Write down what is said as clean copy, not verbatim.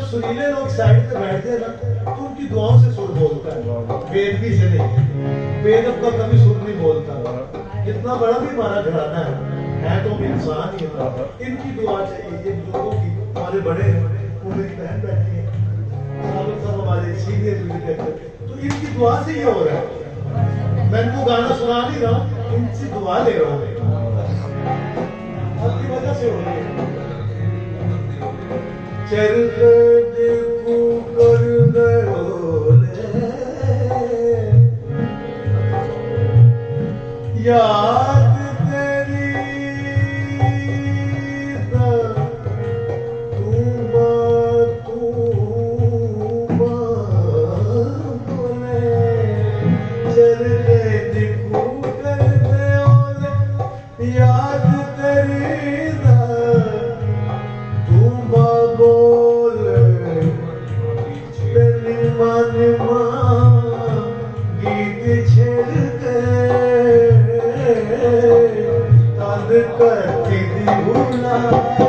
सुरीले लोग साइड पे बैठते हैं ना तो उनकी दुआओं से सुर बोलता है, बेदबी से नहीं। बेदब का कभी सुर नहीं बोलता। कितना बड़ा भी हमारा घराना है तो इंसान ही है। इनकी दुआ चाहिए, जिन लोगों की हमारे बड़े वो मेरी बहन बैठी है, सब हमारे सीनियर म्यूजिक, तो इनकी दुआ से ही हो रहा है। मैं इनको गाना सुना नहीं रहा हूँ, इनसे दुआ ले रहा हूँ, आपकी वजह से हो रही है। चरते देखो कर याद तेरी बोले चरते देखो कर याद तेरी गीत छेड़ते तद करती भूला।